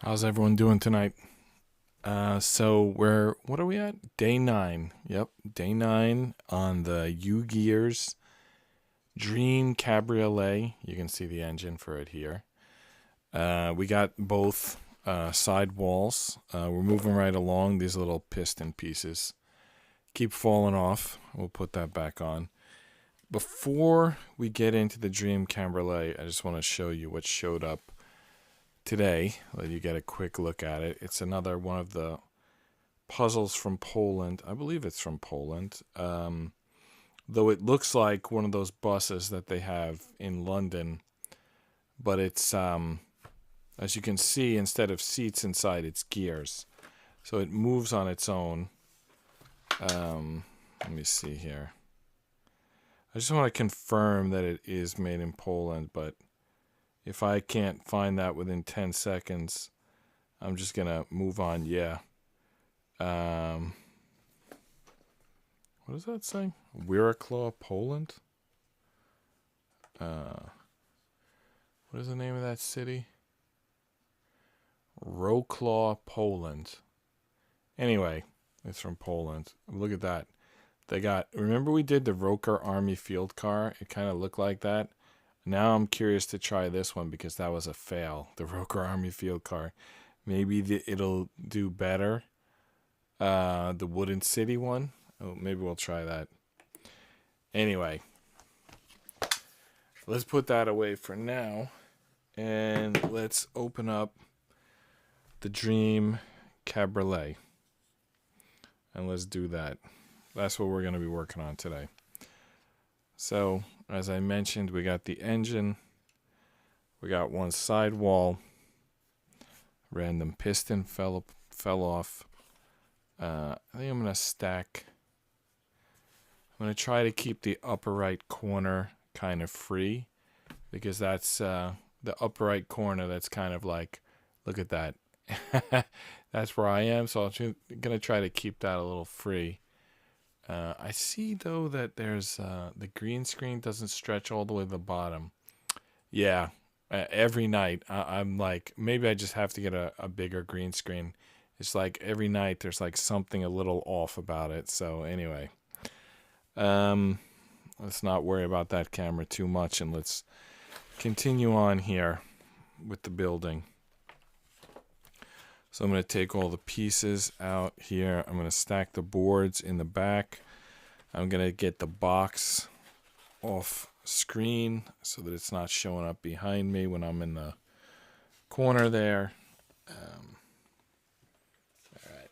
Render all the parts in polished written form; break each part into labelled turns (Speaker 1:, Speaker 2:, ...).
Speaker 1: How's everyone doing tonight? What are we at? Day 9. Yep, day 9 on the Ugears Dream Cabriolet. You can see the engine for it here. We got both side walls. We're moving right along. These little piston pieces keep falling off. We'll put that back on. Before we get into the Dream Cabriolet, I just want to show you what showed up today. Let you get a quick look at it. It's another one of the puzzles from Poland. I believe it's from Poland. Though it looks like one of those buses that they have in London, but it's as you can see, instead of seats inside, it's gears, so it moves on its own. Let me see here. I just want to confirm that it is made in Poland, but if I can't find that within 10 seconds, I'm just going to move on. Yeah. What does that say? Wiraclaw, Poland? What is the name of that city? Wrocław, Poland. Anyway, it's from Poland. Look at that. Remember we did the Roker Army Field Car? It kind of looked like that. Now I'm curious to try this one because that was a fail. The Roker Army Field Car. Maybe it'll do better. The Wooden City one. Oh, maybe we'll try that. Anyway, let's put that away for now. And let's open up the Dream Cabriolet. And let's do that. That's what we're going to be working on today. So, as I mentioned, we got the engine. We got one sidewall. Random piston fell off. I think I'm going to stack. I'm going to try to keep the upper right corner kind of free, because that's the upper right corner that's kind of like, look at that. That's where I am, so I'm going to try to keep that a little free. I see, though, that there's the green screen doesn't stretch all the way to the bottom. Yeah, every night I'm like, maybe I just have to get a bigger green screen. It's like every night there's like something a little off about it. So anyway, let's not worry about that camera too much, and let's continue on here with the building. So I'm going to take all the pieces out here. I'm going to stack the boards in the back. I'm going to get the box off screen so that it's not showing up behind me when I'm in the corner there. All right.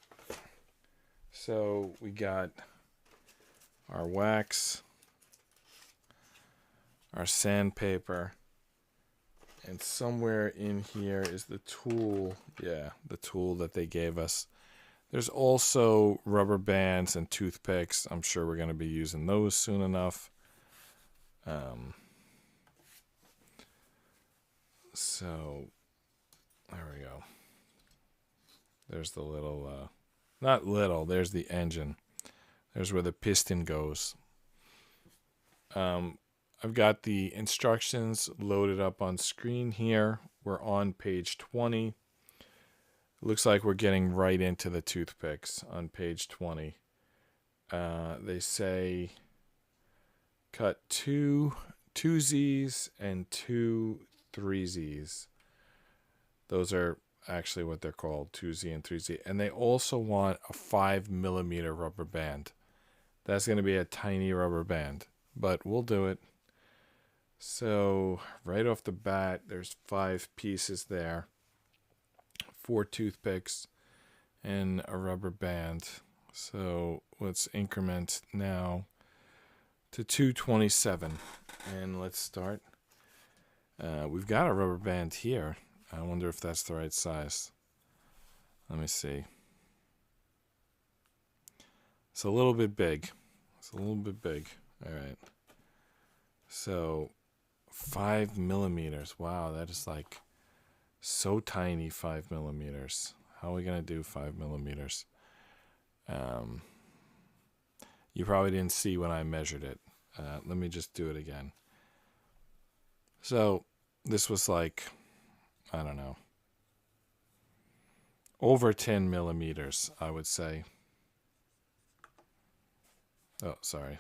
Speaker 1: So we got our wax, our sandpaper, and somewhere in here is the tool. Yeah, the tool that they gave us. There's also rubber bands and toothpicks. I'm sure we're going to be using those soon enough. So, there we go. There's the little, not little, there's the engine. There's where the piston goes. I've got the instructions loaded up on screen here. We're on page 20. It looks like we're getting right into the toothpicks on page 20. They say cut two 2Zs and two 3Zs. Those are actually what they're called, 2Z and 3Z. And they also want a 5mm rubber band. That's going to be a tiny rubber band, but we'll do it. So right off the bat, there's 5 pieces there, 4 toothpicks, and a rubber band. So let's increment now to 227, and let's start. We've got a rubber band here. I wonder if that's the right size. Let me see. It's a little bit big. All right. So 5mm. Wow, that is like so tiny. 5mm. How are we gonna do 5mm? You probably didn't see when I measured it. Let me just do it again. So this was like, I don't know, over 10 millimeters, I would say. Oh, sorry.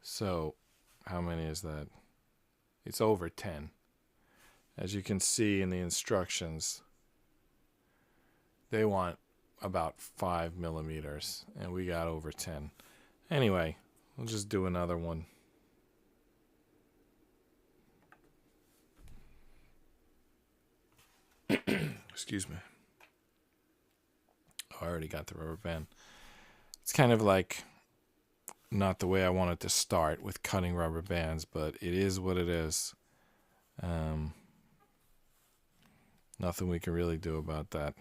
Speaker 1: So, how many is that? It's over 10. As you can see in the instructions, they want about 5 millimeters, and we got over 10. Anyway, we'll just do another one. Excuse me. Oh, I already got the rubber band. It's kind of like not the way I wanted to start with cutting rubber bands, but it is what it is. Nothing we can really do about that.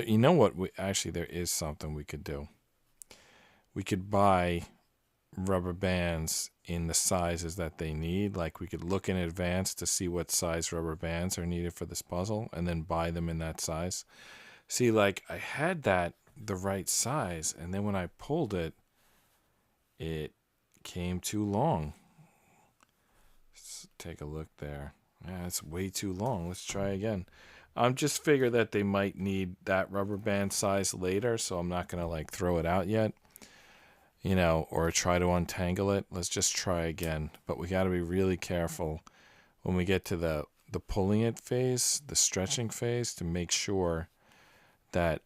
Speaker 1: You know what? Actually, there is something we could do. We could buy rubber bands in the sizes that they need. Like, we could look in advance to see what size rubber bands are needed for this puzzle and then buy them in that size. See, like, I had that the right size, and then when I pulled it, it came too long. Let's take a look there. Yeah, it's way too long. Let's try again. I'm just figure that they might need that rubber band size later, so I'm not gonna like throw it out yet, you know, or try to untangle it. Let's just try again. But we got to be really careful when we get to the pulling it phase, the stretching phase, to make sure that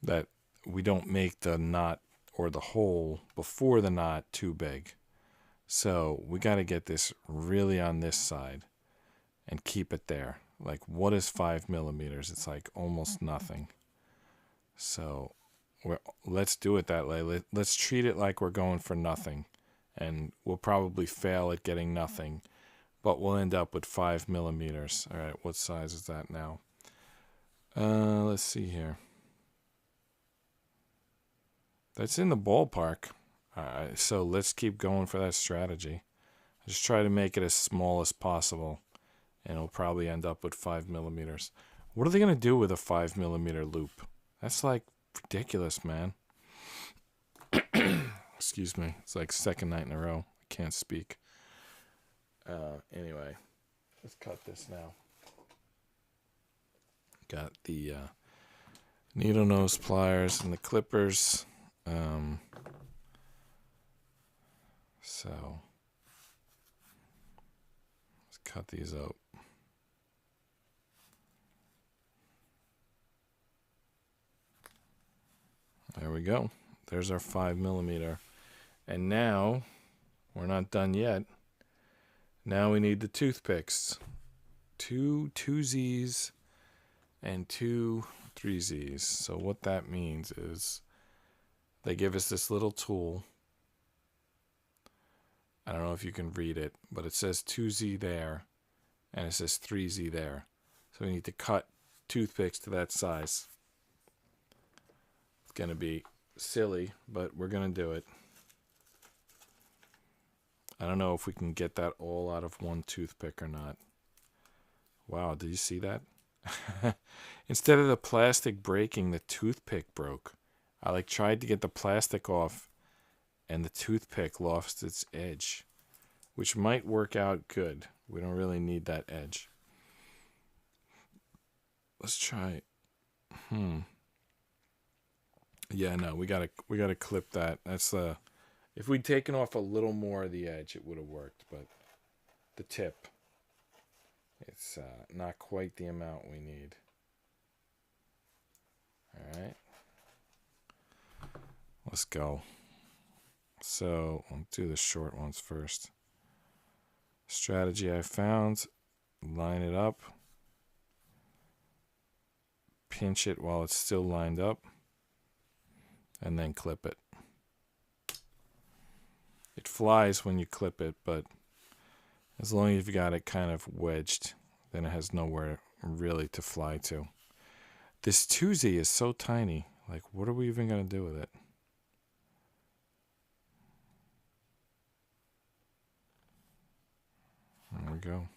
Speaker 1: that we don't make the knot or the hole before the knot too big. So we got to get this really on this side and keep it there. Like, what is 5 millimeters? It's like almost nothing. So let's do it that way. Let's treat it like we're going for nothing. And we'll probably fail at getting nothing, but we'll end up with 5 millimeters. All right, what size is that now? Let's see here. That's in the ballpark. So let's keep going for that strategy. Just try to make it as small as possible, and it'll probably end up with 5 millimeters. What are they going to do with a 5 millimeter loop? That's like ridiculous, man. Excuse me. It's like second night in a row. I can't speak. Anyway, let's cut this now. Got the needle nose pliers and the clippers. So let's cut these out. There we go. There's our 5 millimeter. And now we're not done yet. Now we need the toothpicks. Two 2Zs and two 3Zs. So what that means is they give us this little tool. I don't know if you can read it, but it says 2Z there, and it says 3Z there. So we need to cut toothpicks to that size. It's going to be silly, but we're going to do it. I don't know if we can get that all out of one toothpick or not. Wow, did you see that? Instead of the plastic breaking, the toothpick broke. I tried to get the plastic off, and the toothpick lost its edge, which might work out good. We don't really need that edge. Let's try. Yeah, no, we gotta clip that. That's if we'd taken off a little more of the edge, it would have worked. But the tip, it's not quite the amount we need. All right, let's go. So I'll do the short ones first. Strategy I found: line it up, pinch it while it's still lined up, and then clip it. It flies when you clip it, but as long as you've got it kind of wedged, then it has nowhere really to fly to. This 2Z is so tiny. Like, what are we even going to do with it? There we go.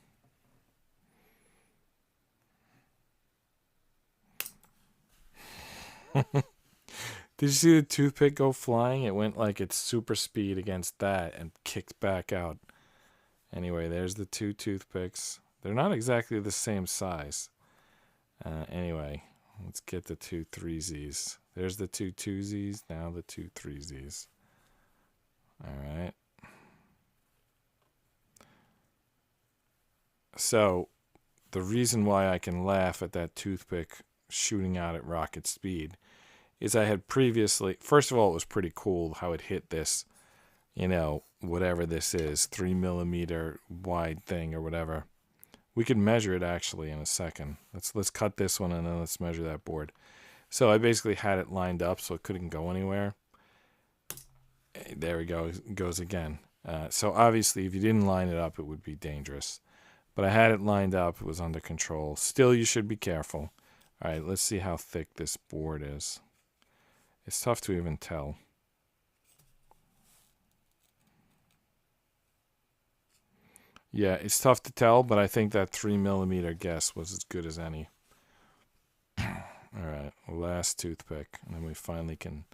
Speaker 1: Did you see the toothpick go flying? It went like its super speed against that and kicked back out. Anyway, there's the two toothpicks. They're not exactly the same size. Anyway, let's get the 2 3Zs. There's the 2 2Zs, now the 2 3Zs. All right. So the reason why I can laugh at that toothpick shooting out at rocket speed is I had previously, first of all, it was pretty cool how it hit this, you know, whatever this is, 3 millimeter wide thing or whatever. We could measure it actually in a second. Let's cut this one and then let's measure that board. So I basically had it lined up so it couldn't go anywhere. There we go. It goes again. So obviously if you didn't line it up, it would be dangerous. But I had it lined up. It was under control. Still, you should be careful. All right, let's see how thick this board is. It's tough to even tell. Yeah, it's tough to tell, but I think that 3 millimeter guess was as good as any. All right, last toothpick, and then we finally can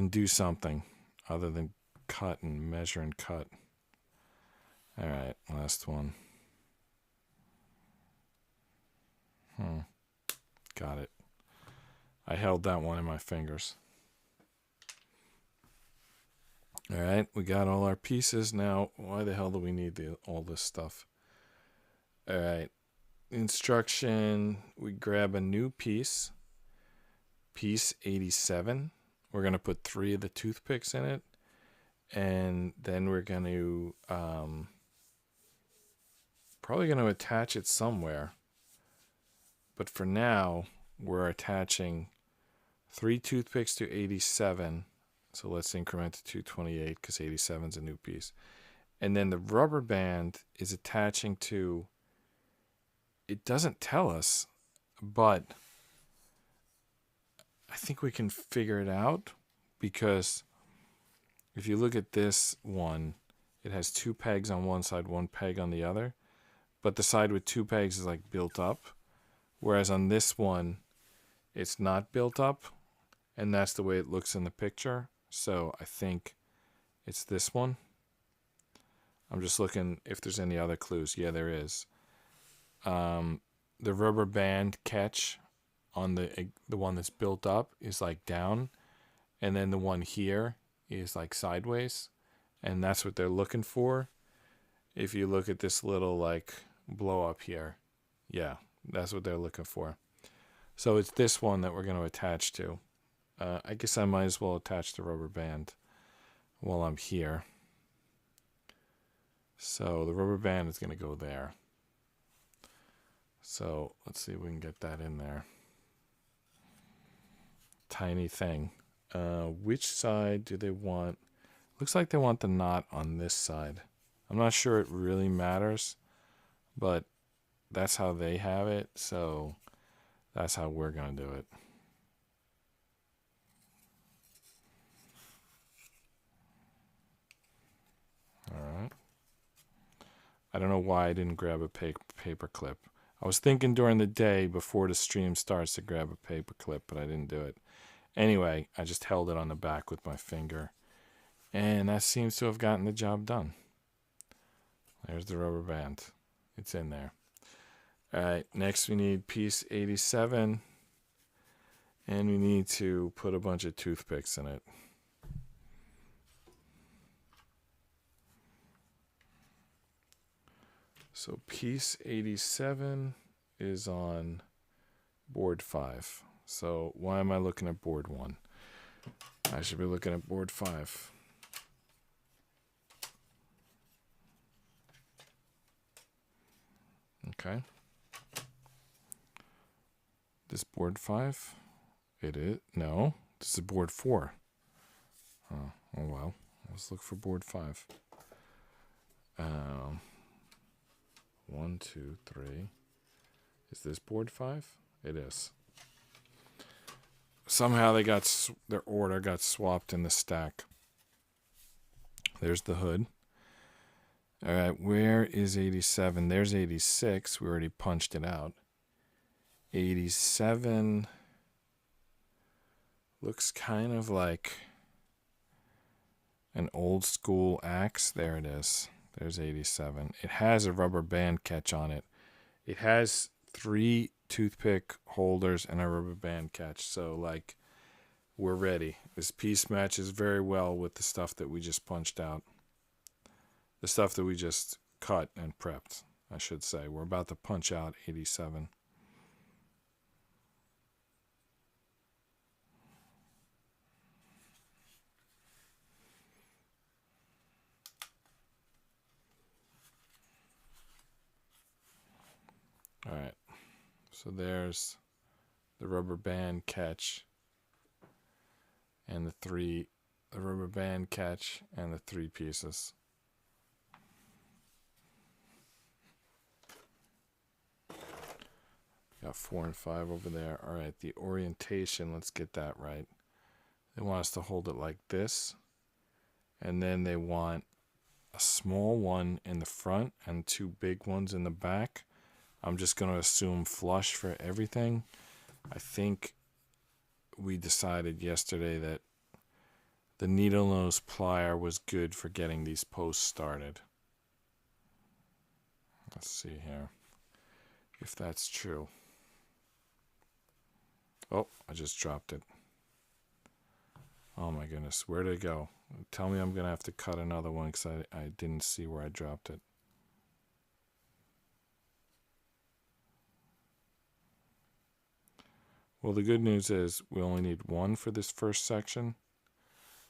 Speaker 1: do something other than cut and measure and cut. All right, last one. Got it. I held that one in my fingers. All right, we got all our pieces. Now, why the hell do we need all this stuff? All right, instruction, we grab a new piece, piece 87. We're going to put 3 of the toothpicks in it, and then we're going to probably going to attach it somewhere. But for now, we're attaching 3 toothpicks to 87. So let's increment to 228 because 87 is a new piece. And then the rubber band is attaching to, it doesn't tell us, but I think we can figure it out because if you look at this one, it has 2 pegs on one side, 1 peg on the other. But the side with 2 pegs is like built up. Whereas on this one, it's not built up, and that's the way it looks in the picture. So I think it's this one. I'm just looking if there's any other clues. Yeah, there is. The rubber band catch on the one that's built up is like down, and then the one here is like sideways, and that's what they're looking for. If you look at this little like blow up here, yeah. That's what they're looking for. So it's this one that we're going to attach to. I guess I might as well attach the rubber band while I'm here. So the rubber band is going to go there. So let's see if we can get that in there. Tiny thing. Which side do they want? Looks like they want the knot on this side. I'm not sure it really matters, but that's how they have it, so that's how we're going to do it. All right. I don't know why I didn't grab a paper clip. I was thinking during the day before the stream starts to grab a paper clip, but I didn't do it. Anyway, I just held it on the back with my finger, and that seems to have gotten the job done. There's the rubber band. It's in there. All right, next we need piece 87, and we need to put a bunch of toothpicks in it. So piece 87 is on board 5. So why am I looking at board 1? I should be looking at board 5. Okay. This board 5? It is. No, this is board 4. Oh well. Let's look for board 5. 1, 2, 3. Is this board 5? It is. Somehow they got their order got swapped in the stack. There's the hood. All right, where is 87? There's 86. We already punched it out. 87 looks kind of like an old school axe. There it is. There's 87. It has a rubber band catch on it, It has 3 toothpick holders and a rubber band catch. So, like, we're ready. This piece matches very well with the stuff that we just punched out. The stuff that we just cut and prepped, I should say. We're about to punch out 87. All right. So there's the rubber band catch and the rubber band catch and the 3 pieces. Got 4 and 5 over there. All right, the orientation, let's get that right. They want us to hold it like this, and then they want a small one in the front and 2 big ones in the back. I'm just going to assume flush for everything. I think we decided yesterday that the needle nose plier was good for getting these posts started. Let's see here if that's true. Oh, I just dropped it. Oh my goodness, where did it go? Tell me I'm going to have to cut another one because I didn't see where I dropped it. Well, the good news is we only need 1 for this first section,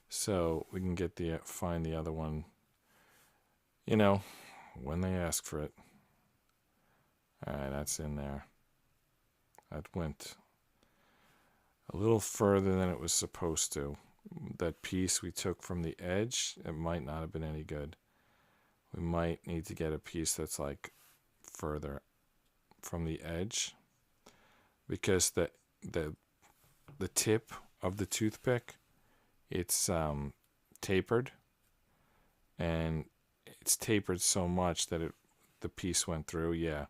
Speaker 1: so we can get find the other one, you know, when they ask for it. All right, that's in there. That went a little further than it was supposed to. That piece we took from the edge, it might not have been any good. We might need to get a piece that's like further from the edge, because the tip of the toothpick, it's tapered, and it's tapered so much that the piece went through. Yeah,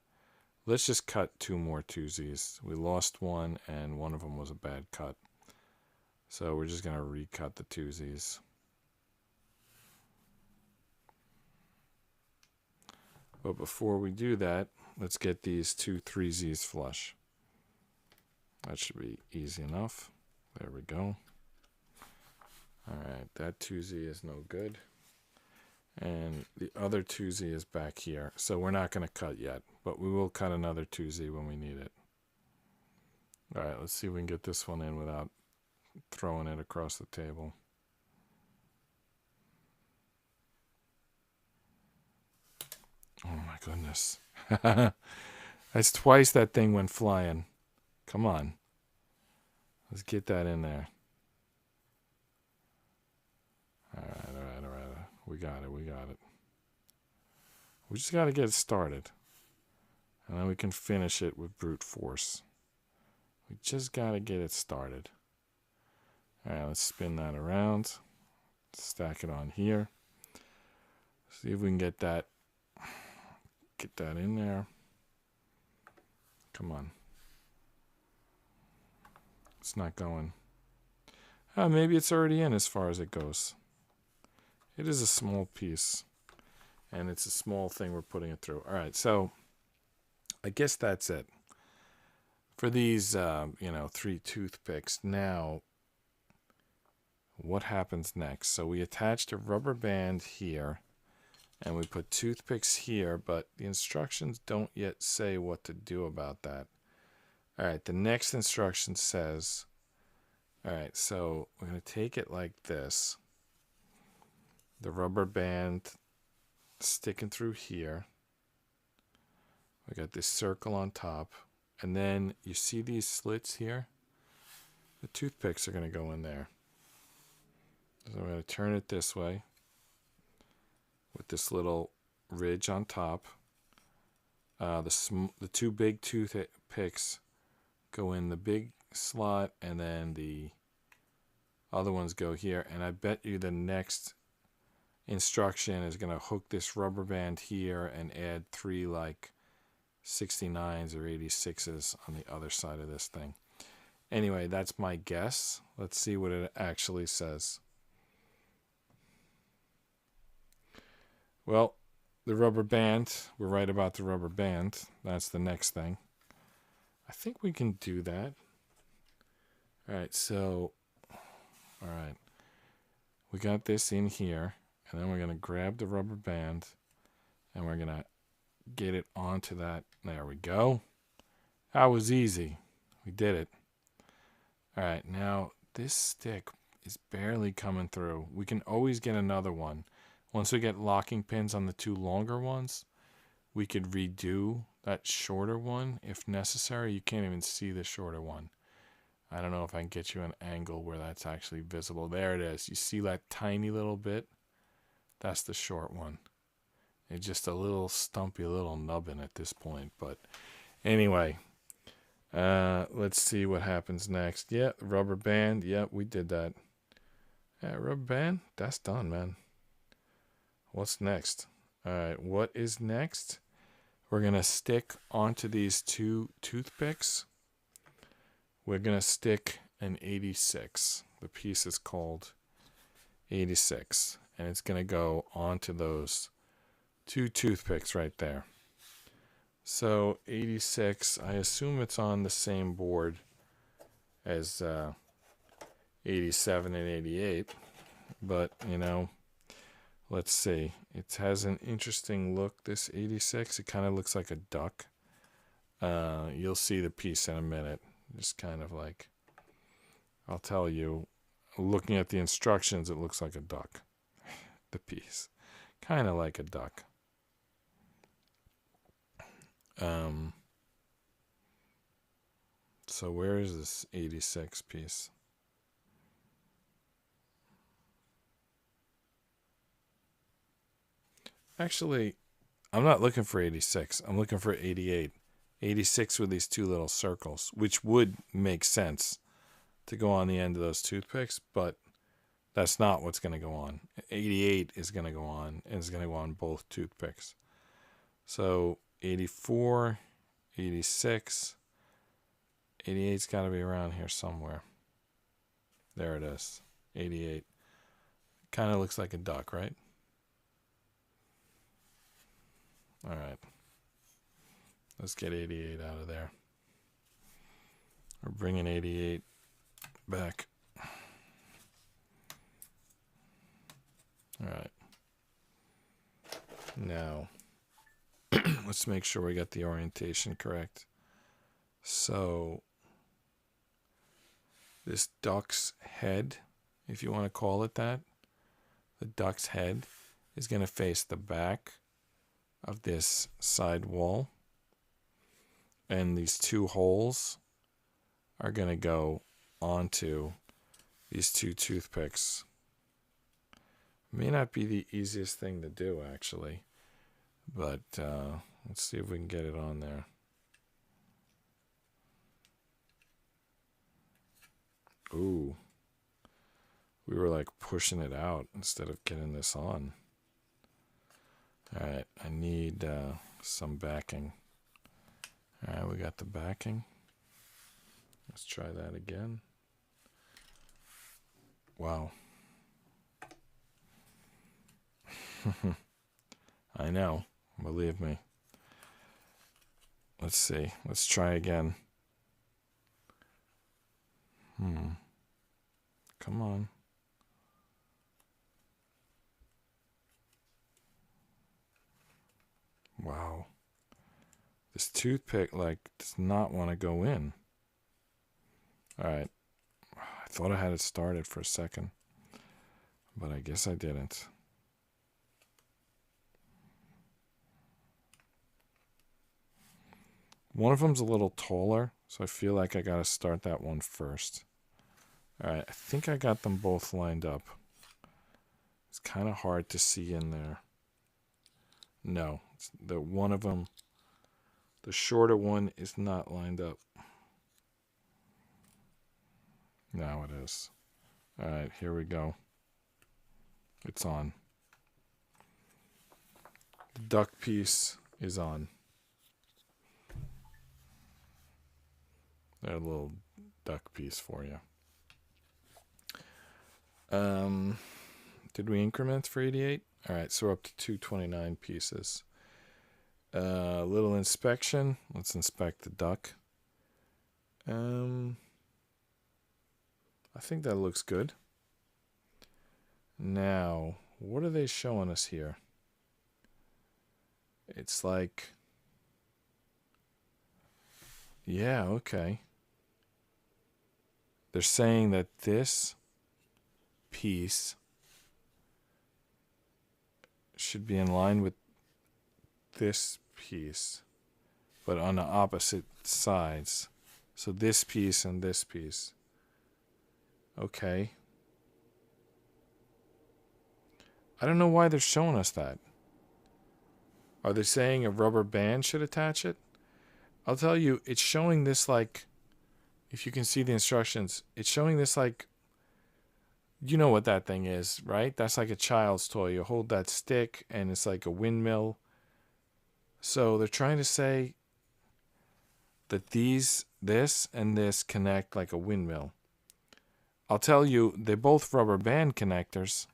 Speaker 1: let's just cut 2 more 2Zs. We lost 1, and one of them was a bad cut, so we're just gonna recut the 2Zs. But before we do that, let's get these 2 3Zs flush. That should be easy enough. There we go. All right, that 2Z is no good. And the other 2Z is back here. So we're not going to cut yet, but we will cut another 2Z when we need it. All right, let's see if we can get this one in without throwing it across the table. Oh my goodness. That's twice that thing went flying. Come on. Let's get that in there. All right. We got it. We just got to get it started. And then we can finish it with brute force. We just got to get it started. All right, let's spin that around. Stack it on here. See if we can get that in there. Come on. It's not going. Maybe it's already in as far as it goes. It is a small piece, and it's a small thing we're putting it through. All right, so I guess that's it for these, 3 toothpicks. Now, what happens next? So we attached a rubber band here, and we put toothpicks here, but the instructions don't yet say what to do about that. All right, the next instruction says, all right, so we're going to take it like this. The rubber band sticking through here. We got this circle on top. And then you see these slits here? The toothpicks are going to go in there. So I'm going to turn it this way with this little ridge on top. The 2 big toothpicks go in the big slot, and then the other ones go here. And I bet you the next instruction is going to hook this rubber band here and add 3 like 69s or 86s on the other side of this thing. Anyway, that's my guess. Let's see what it actually says. Well, the rubber band. We're right about the rubber band. That's the next thing. I think we can do that. All right, so, all right. We got this in here, and then we're going to grab the rubber band, and we're going to get it onto that. There we go. That was easy. We did it. All right, now this stick is barely coming through. We can always get another one. Once we get locking pins on the two longer ones, we could redo that shorter one if necessary. You can't even see the shorter one. I don't know if I can get you an angle where that's actually visible. There it is. You see that tiny little bit? That's the short one. It's just a little stumpy little nubbin at this point. But anyway, let's see what happens next. Yeah, rubber band. Yeah, we did that. Yeah, rubber band. That's done, man. What's next? All right, what is next? We're going to stick onto these two toothpicks. We're going to stick an 86. The piece is called 86. And it's going to go onto those two toothpicks right there. So 86, I assume it's on the same board as 87 and 88. But, you know, let's see. It has an interesting look, this 86. It kind of looks like a duck. You'll see the piece in a minute. Just kind of like, I'll tell you, looking at the instructions, it looks like a duck. The piece. Kind of like a duck. So where is this 86 piece? Actually, I'm not looking for 86. I'm looking for 88. 86 with these two little circles, which would make sense to go on the end of those toothpicks, but that's not what's going to go on. 88 is going to go on, and it's going to go on both toothpicks. So 84, 86, 88's got to be around here somewhere. There it is, 88. Kind of looks like a duck, right? All right. Let's get 88 out of there. We're bringing 88 back. All right. Now, let's make sure we got the orientation correct. So, this duck's head, if you want to call it that, the duck's head is going to face the back of this side wall. And these two holes are going to go onto these two toothpicks. May not be the easiest thing to do, actually. But let's see if we can get it on there. Ooh. We were like pushing it out instead of getting this on. All right, I need some backing. All right, we got the backing. Let's try that again. Wow. I know, believe me. Let's see. Let's try again. Come on. Wow. This toothpick, like, does not want to go in. Alright. I thought I had it started for a second. But I guess I didn't. One of them's a little taller, so I feel like I got to start that one first. Alright, I think I got them both lined up. It's kind of hard to see in there. No, the one of them, the shorter one, is not lined up. Now it is. Alright, here we go. It's on. The duck piece is on. There's a little duck piece for you. Did we increment for 88? All right, so we're up to 229 pieces. Little inspection. Let's inspect the duck. I think that looks good. Now, what are they showing us here? It's like, yeah, okay. They're saying that this piece should be in line with this piece, but on the opposite sides. So this piece and this piece. Okay. I don't know why they're showing us that. Are they saying a rubber band should attach it? I'll tell you, it's showing this like, if you can see the instructions, it's showing this like, you know what that thing is, right? That's like a child's toy. You hold that stick and it's like a windmill. So they're trying to say that this and this connect like a windmill. I'll tell you, they're both rubber band connectors,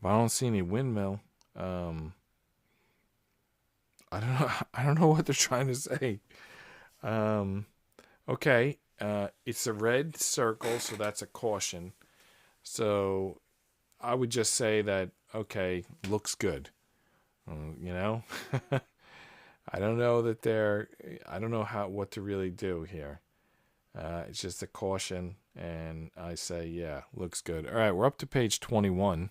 Speaker 1: but I don't see any windmill. I don't know what they're trying to say. Okay, it's a red circle, so that's a caution. So I would just say that, okay, looks good. You know, I don't know that I don't know what to really do here. It's just a caution, and I say, yeah, looks good. All right, we're up to page 21.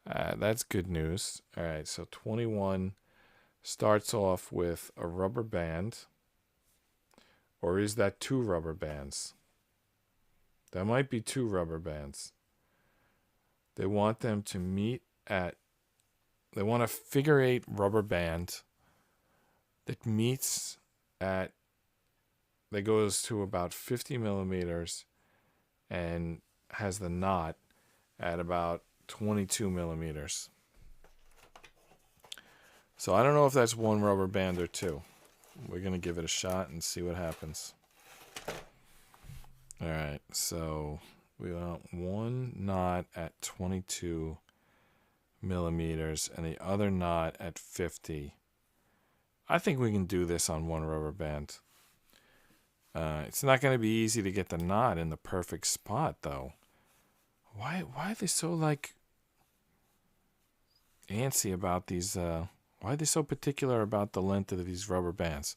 Speaker 1: That's good news. All right, so 21 starts off with a rubber band. Or is that 2 rubber bands? That might be 2 rubber bands. They want them to meet at, they want a figure 8 rubber band that meets at, that goes to about 50 millimeters and has the knot at about 22 millimeters. So I don't know if that's 1 rubber band or 2. We're going to give it a shot and see what happens. All right, so we want 1 knot at 22 millimeters and the other knot at 50. I think we can do this on 1 rubber band. It's not going to be easy to get the knot in the perfect spot, though. Why are they so, like, antsy about these... Why are they so particular about the length of these rubber bands?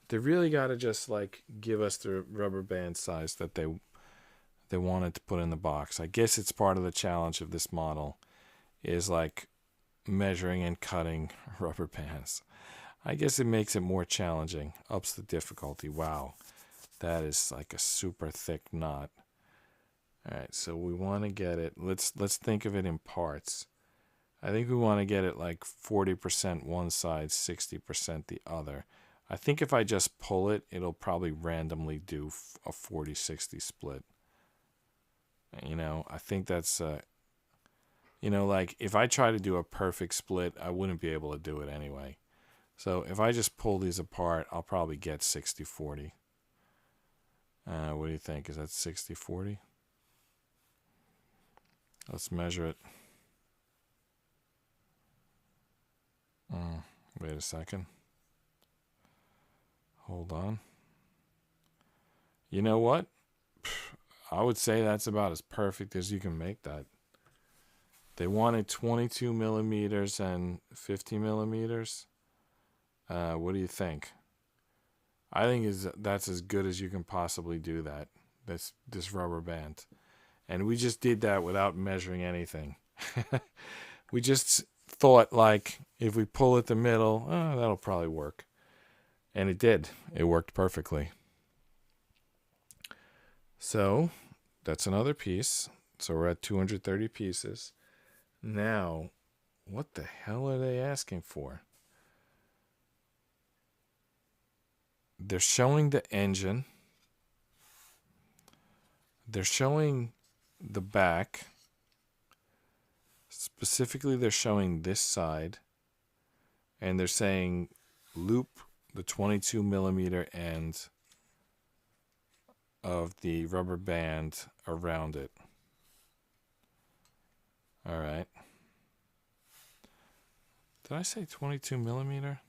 Speaker 1: They really got to just like give us the rubber band size that they wanted to put in the box. I guess it's part of the challenge of this model is like measuring and cutting rubber bands. I guess it makes it more challenging. Ups the difficulty. Wow. That is like a super thick knot. All right, so we want to get it. Let's think of it in parts. I think we want to get it like 40% one side, 60% the other. I think if I just pull it, it'll probably randomly do a 40-60 split. You know, I think that's, you know, like if I try to do a perfect split, I wouldn't be able to do it anyway. So if I just pull these apart, I'll probably get 60-40. What do you think? Is that 60-40? Let's measure it. Wait a second. Hold on. You know what? I would say that's about as perfect as you can make that. They wanted 22 millimeters and 50 millimeters. What do you think? I think that's as good as you can possibly do that. This rubber band. And we just did that without measuring anything. We just thought like if we pull at the middle, that'll probably work. And it did. It worked perfectly. So that's another piece. So we're at 230 pieces. Now, what the hell are they asking for? They're showing the engine. They're showing the back. Specifically, they're showing this side. And they're saying loop the 22 millimeter end of the rubber band around it. All right. Did I say 22 millimeter?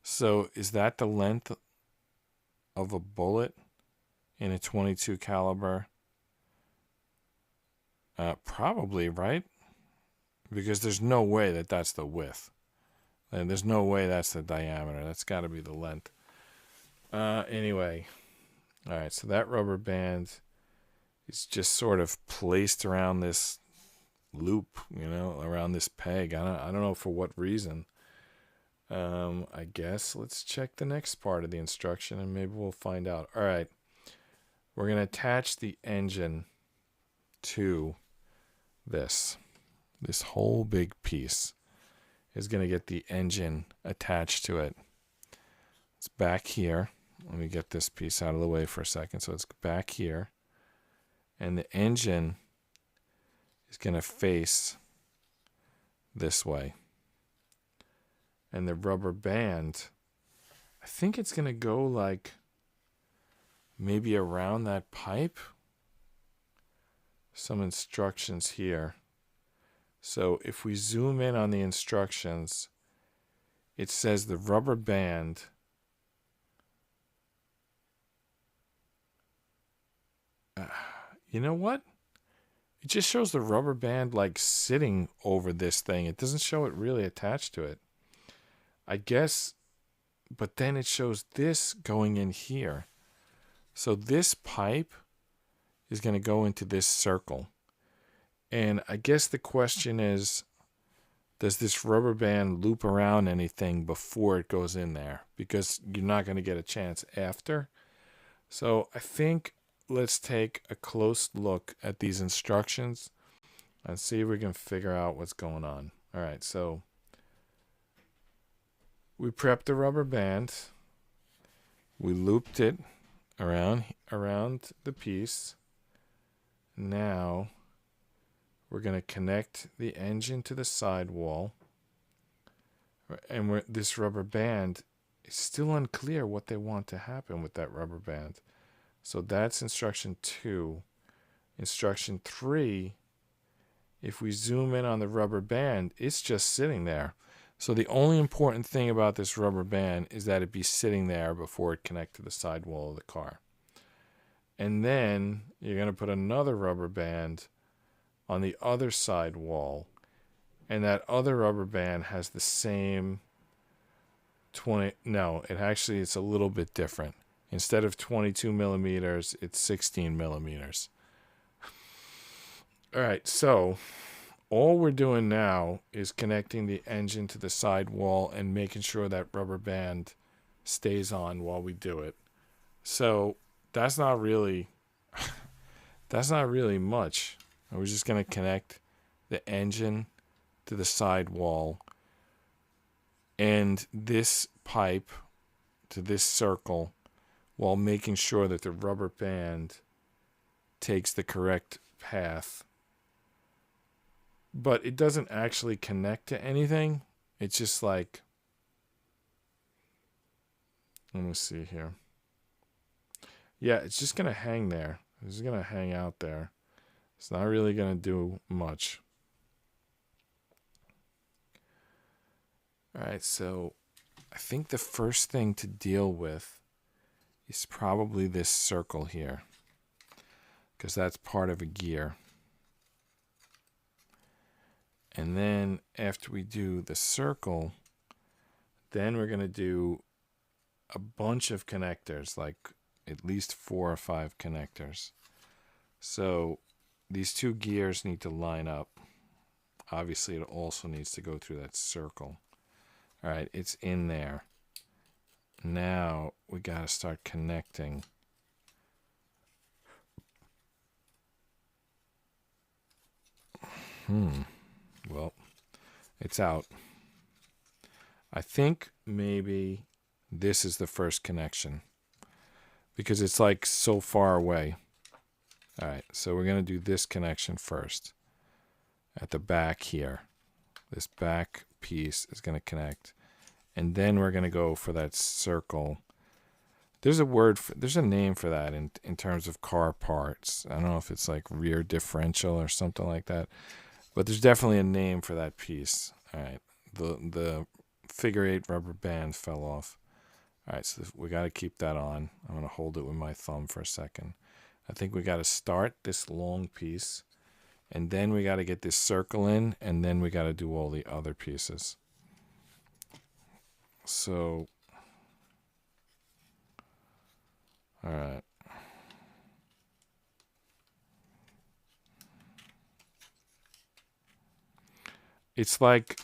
Speaker 1: So is that the length of a bullet in a 22 caliber? Probably, right? Because there's no way that that's the width. And there's no way that's the diameter. That's got to be the length. Anyway. All right, so that rubber band is just sort of placed around this loop, around this peg. I don't know for what reason. I guess let's check the next part of the instruction and maybe we'll find out. All right, we're going to attach the engine to this whole big piece is going to get the engine attached to it. It's back here. Let me get this piece out of the way for a second. So it's back here. And the engine is going to face this way. And the rubber band, I think it's going to go like maybe around that pipe. Some instructions here. So if we zoom in on the instructions, it says the rubber band you know what? It just shows the rubber band like sitting over this thing. It doesn't show it really attached to it. I guess, but then it shows this going in here. So this pipe is going to go into this circle. And I guess the question is, does this rubber band loop around anything before it goes in there? Because you're not going to get a chance after. So I think let's take a close look at these instructions and see if we can figure out what's going on. All right, so we prepped the rubber band. We looped it around the piece. Now we're going to connect the engine to the sidewall. And this rubber band, it's still unclear what they want to happen with that rubber band. So that's instruction 2. Instruction 3, if we zoom in on the rubber band, it's just sitting there. So the only important thing about this rubber band is that it be sitting there before it connects to the sidewall of the car. And then you're going to put another rubber band on the other side wall. And that other rubber band has the same 20. No, it's a little bit different. Instead of 22 millimeters, it's 16 millimeters. All right, so all we're doing now is connecting the engine to the side wall and making sure that rubber band stays on while we do it. So that's not really much. We're just going to connect the engine to the side wall and this pipe to this circle, while making sure that the rubber band takes the correct path. But it doesn't actually connect to anything. It's just like, let me see here. Yeah, it's just going to hang there. It's just going to hang out there. It's not really going to do much. All right, so I think the first thing to deal with is probably this circle here, because that's part of a gear. And then after we do the circle, then we're going to do a bunch of connectors, like at least 4 or 5 connectors. So these 2 gears need to line up. Obviously, it also needs to go through that circle. All right, it's in there. Now we got to start connecting. Well, it's out. I think maybe this is the first connection because it's like so far away. All right, so we're going to do this connection first at the back here. This back piece is going to connect. And then we're going to go for that circle. There's a name for that in terms of car parts. I don't know if it's like rear differential or something like that. But there's definitely a name for that piece. All right. The figure 8 rubber band fell off. All right, so we got to keep that on. I'm going to hold it with my thumb for a second. I think we got to start this long piece, and then we got to get this circle in, and then we got to do all the other pieces. So, all right. It's like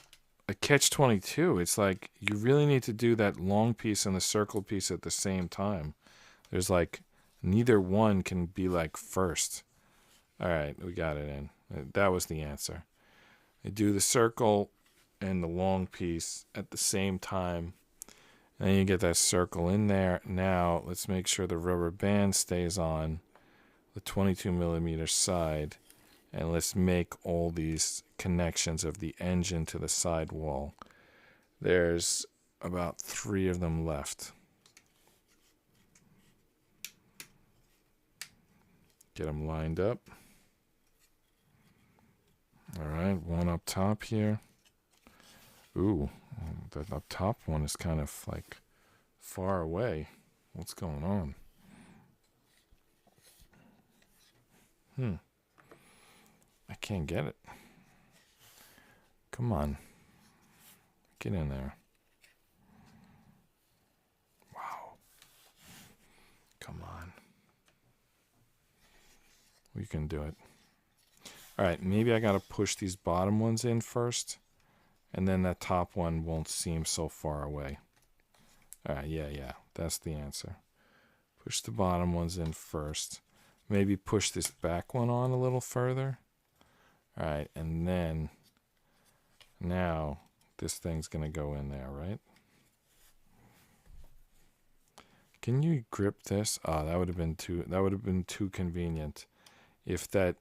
Speaker 1: a catch-22. It's like you really need to do that long piece and the circle piece at the same time. There's like neither one can be like first. All right, we got it in. That was the answer. You do the circle and the long piece at the same time. And then you get that circle in there. Now, let's make sure the rubber band stays on the 22 millimeter side. And let's make all these connections of the engine to the side wall. There's about 3 of them left. Get them lined up. All right, one up top here. Ooh, the up top one is kind of like far away. What's going on? I can't get it. Come on. Get in there. Wow. Come on. We can do it. All right, maybe I got to push these bottom ones in first, and then that top one won't seem so far away. All right, yeah, that's the answer. Push the bottom ones in first. Maybe push this back one on a little further. All right, and then now this thing's going to go in there, right? Can you grip this? Oh, that would have been too convenient if those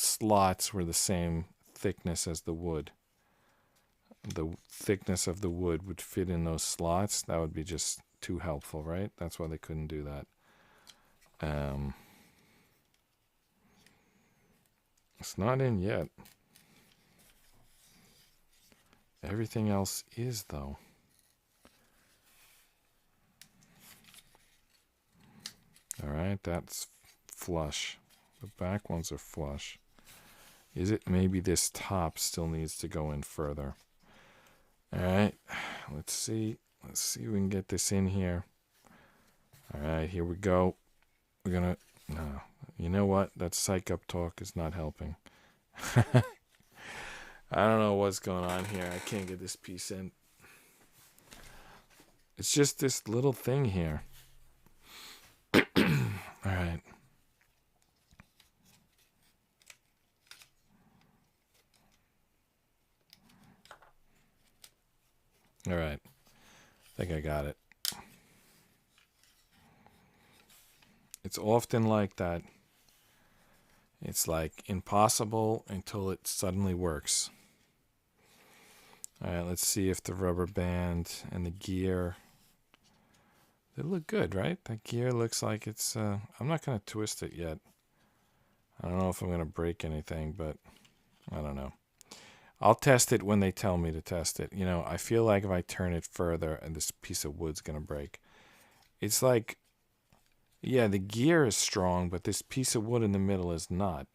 Speaker 1: slots were the same thickness as the wood. The thickness of the wood would fit in those slots. That would be just too helpful, right? That's why they couldn't do that. It's not in yet. Everything else is, though. All right, that's flush. The back ones are flush. Is it maybe this top still needs to go in further? All right, let's see. Let's see if we can get this in here. All right, here we go. We're going to... No, you know what? That psych up talk is not helping. I don't know what's going on here. I can't get this piece in. It's just this little thing here. All right. All right. I think I got it. It's often like that. It's like impossible until it suddenly works. All right, let's see if the rubber band and the gear, they look good, right? That gear looks like it's, I'm not going to twist it yet. I don't know if I'm going to break anything, but I don't know. I'll test it when they tell me to test it. You know, I feel like if I turn it further and this piece of wood's going to break. It's like, yeah, the gear is strong, but this piece of wood in the middle is not.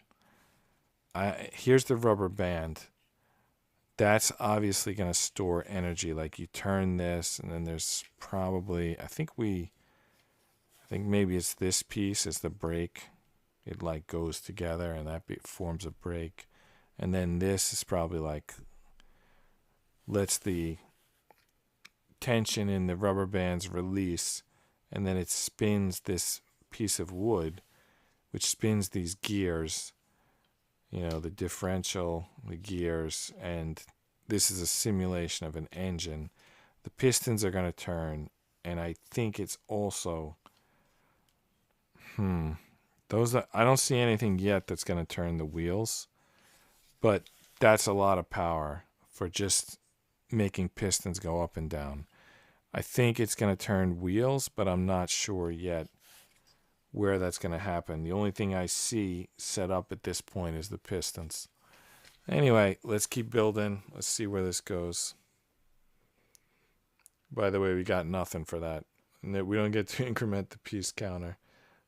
Speaker 1: Here's the rubber band. That's obviously going to store energy. Like you turn this, and then there's probably, I think maybe it's this piece is the brake. It like goes together, and that forms a brake. And then this is probably like lets the tension in the rubber bands release, and then it spins this piece of wood, which spins these gears, you know, the differential, the gears, and this is a simulation of an engine. The pistons are going to turn, and I think it's also, I don't see anything yet that's going to turn the wheels, but that's a lot of power for just making pistons go up and down. I think it's going to turn wheels, but I'm not sure yet where that's going to happen. The only thing I see set up at this point is the pistons. Anyway, let's keep building. Let's see where this goes. By the way, we got nothing for that. And we don't get to increment the piece counter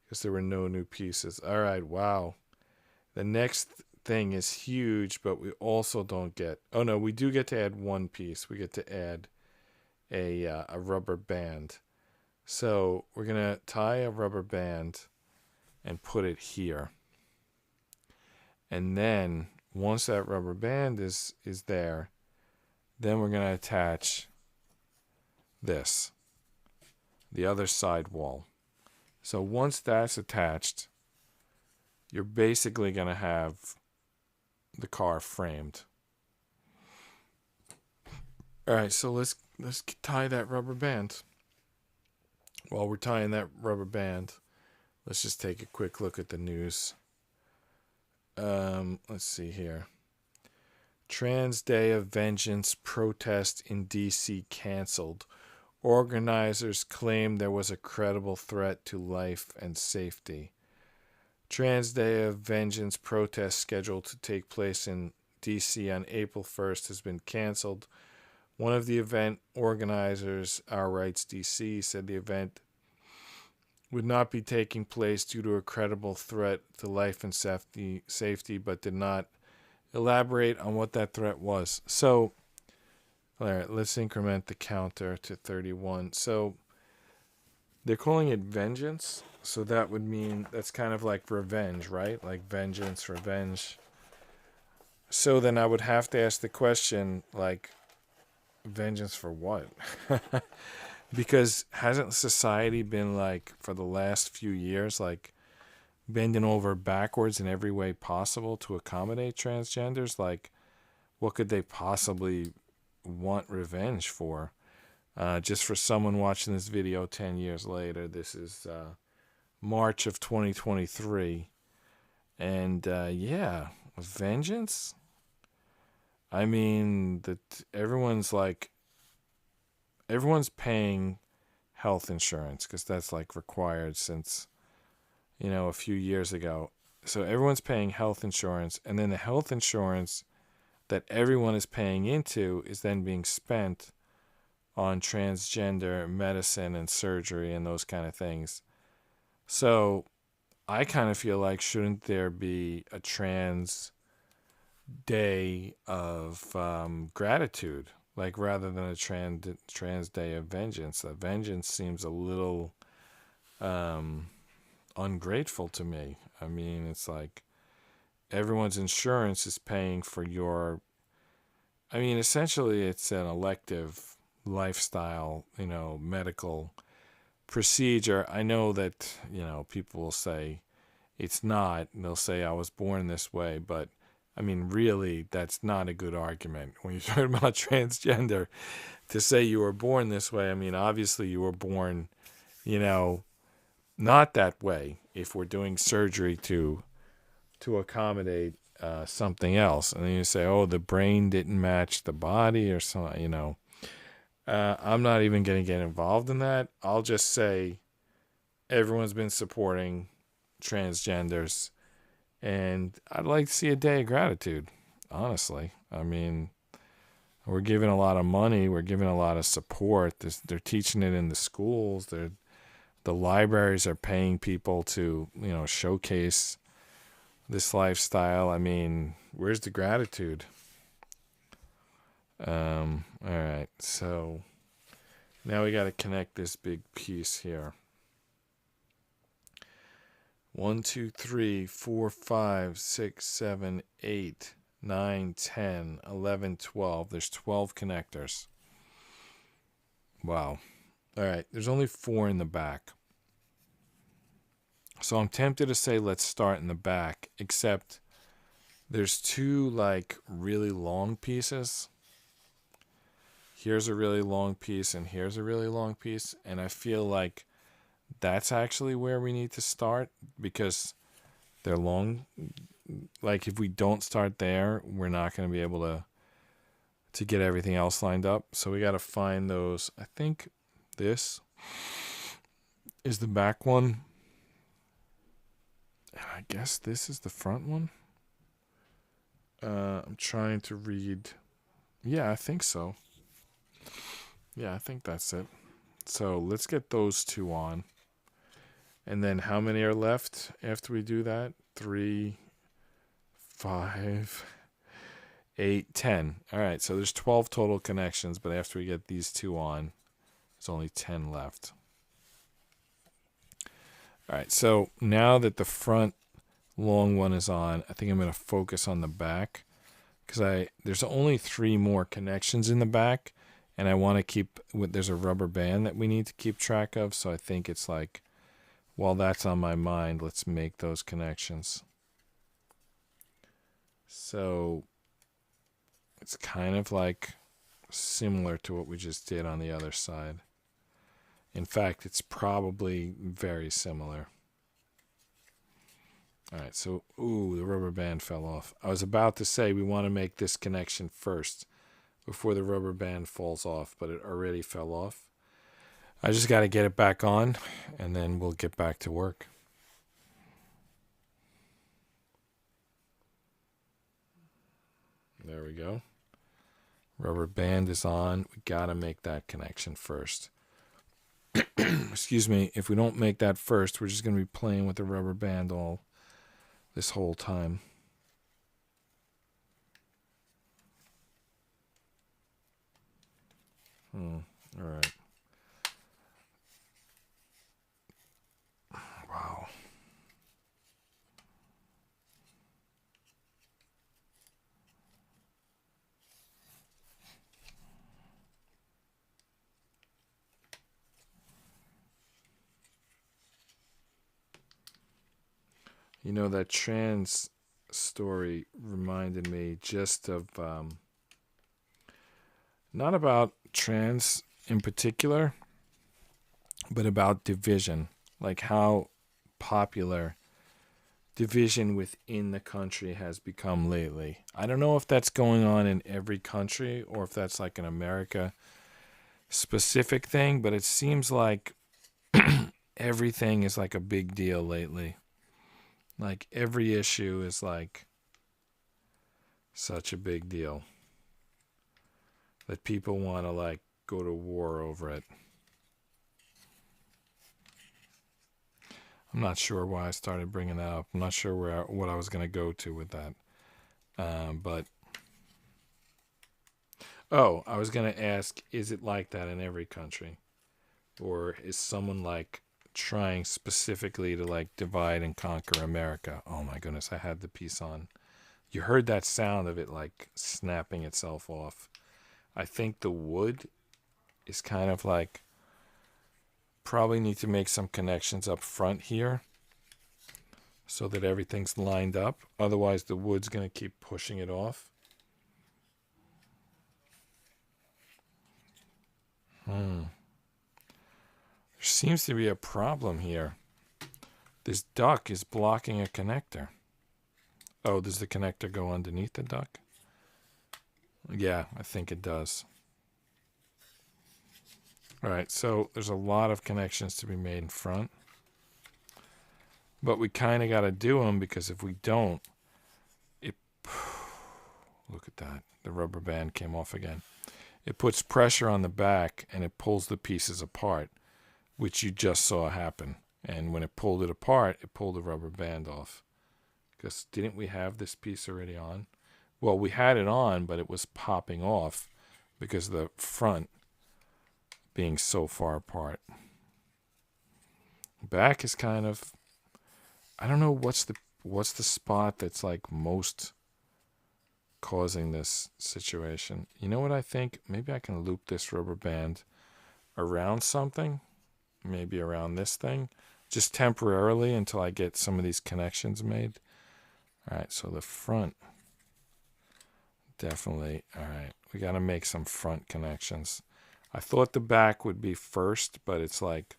Speaker 1: because there were no new pieces. All right, wow. The next thing is huge, but we also don't get... Oh, no, we do get to add one piece. We get to add a rubber band. So we're going to tie a rubber band and put it here. And then once that rubber band is there, then we're going to attach this, the other side wall. So once that's attached, you're basically going to have the car framed. All right, so let's tie that rubber band. While we're tying that rubber band, let's just take a quick look at the news. Let's see here. Trans Day of Vengeance protest in D.C. canceled. Organizers claim there was a credible threat to life and safety. Trans Day of Vengeance protest scheduled to take place in D.C. on April 1st has been canceled. One of the event organizers, Our Rights DC, said the event would not be taking place due to a credible threat to life and safety, but did not elaborate on what that threat was. So, all right, let's increment the counter to 31. So they're calling it vengeance. So that would mean that's kind of like revenge, right? Like vengeance, revenge. So then I would have to ask the question, like, vengeance for what? Because hasn't society been, like, for the last few years, like, bending over backwards in every way possible to accommodate transgenders? Like, what could they possibly want revenge for? Just for someone watching this video 10 years later, this is March of 2023. And, yeah, vengeance? I mean, everyone's paying health insurance because that's like required since, a few years ago. So everyone's paying health insurance, and then the health insurance that everyone is paying into is then being spent on transgender medicine and surgery and those kind of things. So I kind of feel like, shouldn't there be a trans day of gratitude, like, rather than a trans day of vengeance? Vengeance seems a little ungrateful to me. I mean, it's like everyone's insurance is paying for your... I mean, essentially it's an elective lifestyle, medical procedure. I know that, people will say it's not. They'll say I was born this way, but I mean, really, that's not a good argument when you're talking about transgender to say you were born this way. I mean, obviously you were born, not that way if we're doing surgery to accommodate something else. And then you say, oh, the brain didn't match the body or something, I'm not even going to get involved in that. I'll just say everyone's been supporting transgenders, and I'd like to see a day of gratitude, honestly. I mean, we're giving a lot of money. We're giving a lot of support. They're teaching it in the schools. The libraries are paying people to, showcase this lifestyle. I mean, where's the gratitude? All right, so now we got to connect this big piece here. 1, 2, 3, 4, 5, 6, 7, 8, 9, 10, 11, 12. There's 12 connectors. Wow. All right, there's only 4 in the back. So I'm tempted to say let's start in the back, except there's 2 like really long pieces. Here's a really long piece and here's a really long piece, and I feel like that's actually where we need to start because they're long. Like, if we don't start there, we're not going to be able to get everything else lined up. So we got to find those. I think this is the back one. And I guess this is the front one. I'm trying to read. Yeah, I think so. Yeah, I think that's it. So let's get those two on. And then how many are left after we do that? 3, 5, 8, 10. All right, so there's 12 total connections, but after we get these two on, there's only 10 left. All right, so now that the front long one is on, I think I'm going to focus on the back because there's only 3 more connections in the back, and I want to keep, there's a rubber band that we need to keep track of, so I think it's like, while that's on my mind, let's make those connections. So it's kind of like similar to what we just did on the other side. In fact, it's probably very similar. All right, so, ooh, the rubber band fell off. I was about to say we want to make this connection first before the rubber band falls off, but it already fell off. I just got to get it back on, and then we'll get back to work. There we go. Rubber band is on. We got to make that connection first. Excuse me. If we don't make that first, we're just going to be playing with the rubber band all this whole time. All right. Wow. You know, that trans story reminded me just of, not about trans in particular, but about division, like how popular division within the country has become lately. I don't know if that's going on in every country or if that's like an America specific thing, but it seems like everything is like a big deal lately. Like every issue is like such a big deal that people want to like go to war over it. I'm not sure why I started bringing that up. I'm not sure what I was going to go to with that. But I was going to ask, is it like that in every country? Or is someone like trying specifically to like divide and conquer America? Oh my goodness, I had the piece on. You heard that sound of it like snapping itself off. I think the wood is kind of like, probably need to make some connections up front here so that everything's lined up. Otherwise the wood's going to keep pushing it off. There seems to be a problem here. This duck is blocking a connector. Oh, does the connector go underneath the duck? Yeah, I think it does. All right, so there's a lot of connections to be made in front. But we kind of got to do them because if we don't, look at that. The rubber band came off again. It puts pressure on the back and it pulls the pieces apart, which you just saw happen. And when it pulled it apart, it pulled the rubber band off. Because didn't we have this piece already on? Well, we had it on, but it was popping off because of the front being so far apart. Back is kind of, I don't know what's the spot that's like most causing this situation. You know what I think? Maybe I can loop this rubber band around something, maybe around this thing, just temporarily until I get some of these connections made. All right, so the front, definitely. All right, we got to make some front connections. I thought the back would be first, but it's like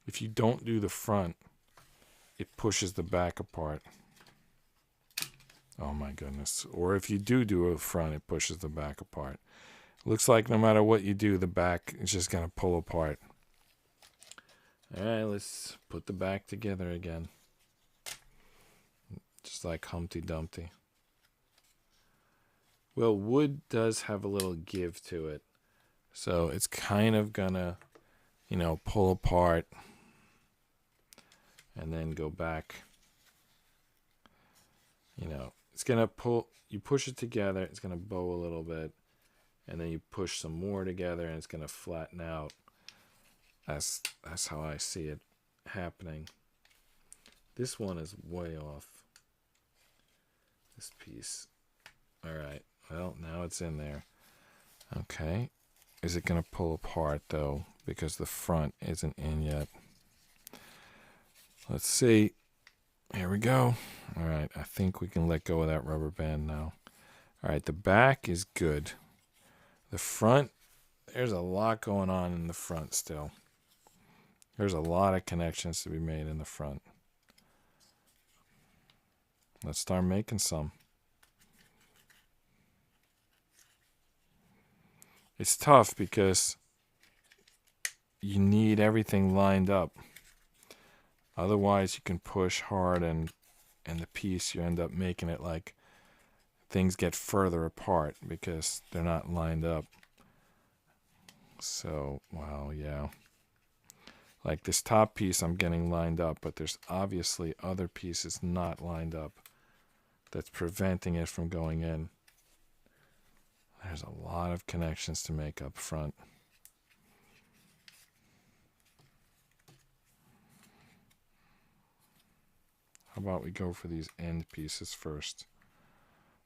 Speaker 1: if you don't do the front, it pushes the back apart. Oh my goodness. Or if you do a front, it pushes the back apart. Looks like no matter what you do, the back is just going to pull apart. All right, let's put the back together again. Just like Humpty Dumpty. Well, wood does have a little give to it. So it's kind of gonna, you know, pull apart and then go back. You know, it's gonna pull, you push it together, it's gonna bow a little bit, and then you push some more together and it's gonna flatten out. That's how I see it happening. This one is way off. This piece. Alright, well, now it's in there. Okay. Is it going to pull apart, though? Because the front isn't in yet. Let's see. Here we go. Alright, I think we can let go of that rubber band now. Alright, the back is good. The front, there's a lot going on in the front still. There's a lot of connections to be made in the front. Let's start making some. It's tough because you need everything lined up. Otherwise, you can push hard and the piece, you end up making it like things get further apart because they're not lined up. So, well, yeah. Like this top piece I'm getting lined up, but there's obviously other pieces not lined up that's preventing it from going in. There's a lot of connections to make up front. How about we go for these end pieces first?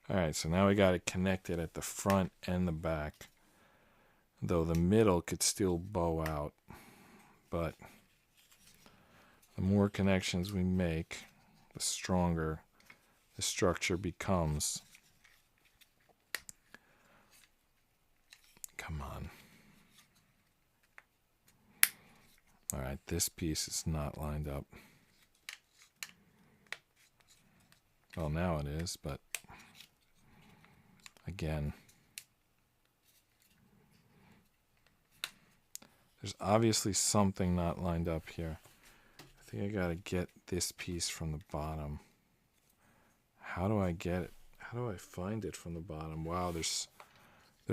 Speaker 1: Alright, so now we got it connected at the front and the back. Though the middle could still bow out. But the more connections we make, the stronger the structure becomes. Come on. Alright, this piece is not lined up. Well, now it is, but again, there's obviously something not lined up here. I think I gotta get this piece from the bottom. How do I get it? How do I find it from the bottom? Wow, there's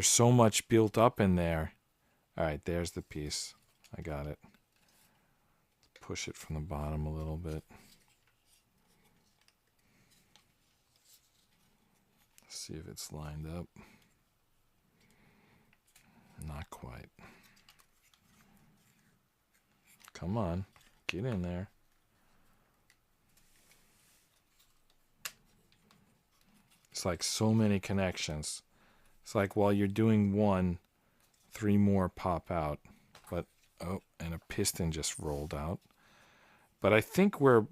Speaker 1: so much built up in there. Alright, there's the piece. I got it. Push it from the bottom a little bit. See if it's lined up. Not quite. Come on, get in there. It's like so many connections. It's like while you're doing one, 3 more pop out. But, oh, and a piston just rolled out. But I think we're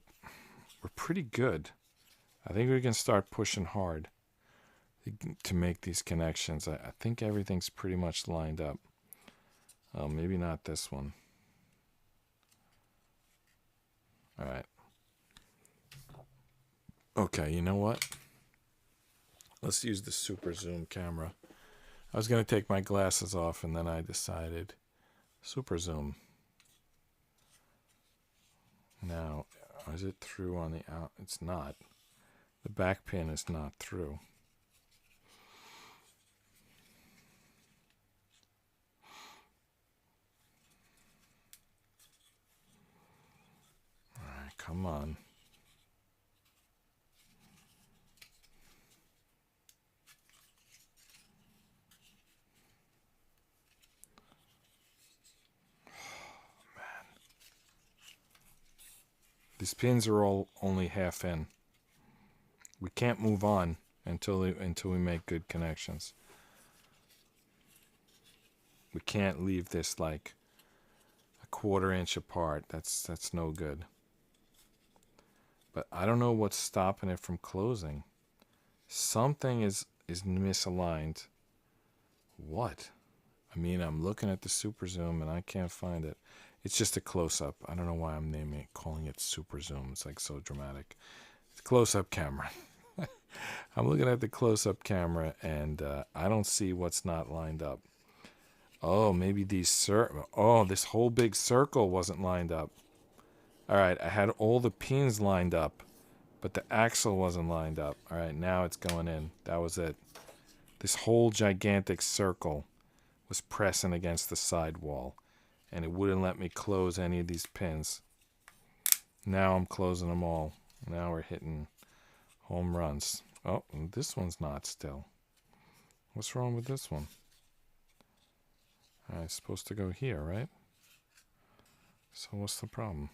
Speaker 1: pretty good. I think we can start pushing hard to make these connections. I think everything's pretty much lined up. Maybe not this one. Alright. Okay, you know what? Let's use the super zoom camera. I was going to take my glasses off and then I decided super zoom. Now, is it through on the out? It's not. The back pin is not through. Alright, come on. These pins are all only half in. We can't move on until we make good connections. We can't leave this like a 1/4 inch apart. That's no good. But I don't know what's stopping it from closing. Something is misaligned. What? I mean, I'm looking at the super zoom and I can't find it. It's just a close-up. I don't know why I'm calling it super zoom. It's like so dramatic. It's a close-up camera. I'm looking at the close-up camera and I don't see what's not lined up. Oh, maybe these this whole big circle wasn't lined up. All right, I had all the pins lined up, but the axle wasn't lined up. All right, now it's going in. That was it. This whole gigantic circle was pressing against the sidewall, and it wouldn't let me close any of these pins. Now I'm closing them all. Now we're hitting home runs. Oh, and this one's not still. What's wrong with this one? It's supposed to go here, right? So what's the problem?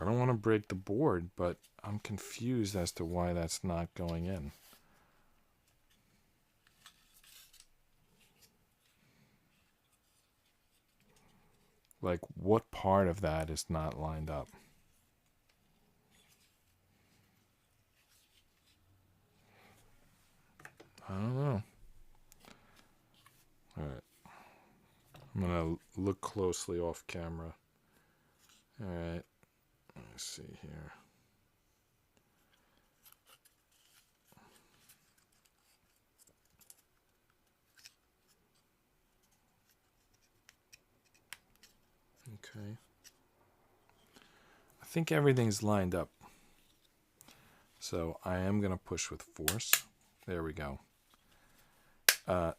Speaker 1: I don't want to break the board, but I'm confused as to why that's not going in. Like, what part of that is not lined up? I don't know. All right. I'm going to look closely off camera. All right. Let's see here. Okay. I think everything's lined up. So I am going to push with force. There we go.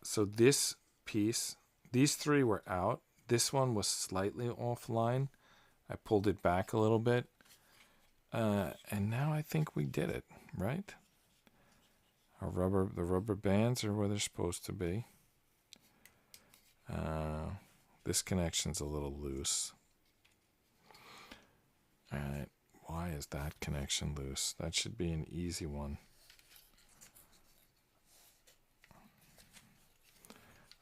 Speaker 1: So this piece, these three were out. This one was slightly offline. I pulled it back a little bit. And now I think we did it, right? The rubber bands are where they're supposed to be. This connection's a little loose. All right, why is that connection loose? That should be an easy one.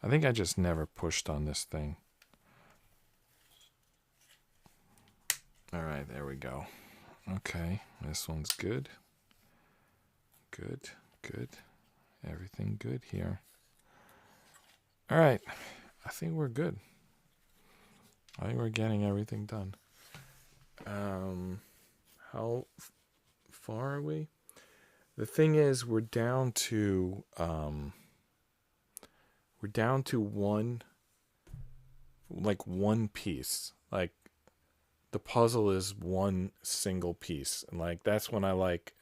Speaker 1: I think I just never pushed on this thing. All right, there we go. Okay, this one's good. Good, good. Everything good here. All right, I think we're good. I think we're getting everything done. How far are we? The thing is, we're down to one piece. Like, the puzzle is one single piece, and like that's when I like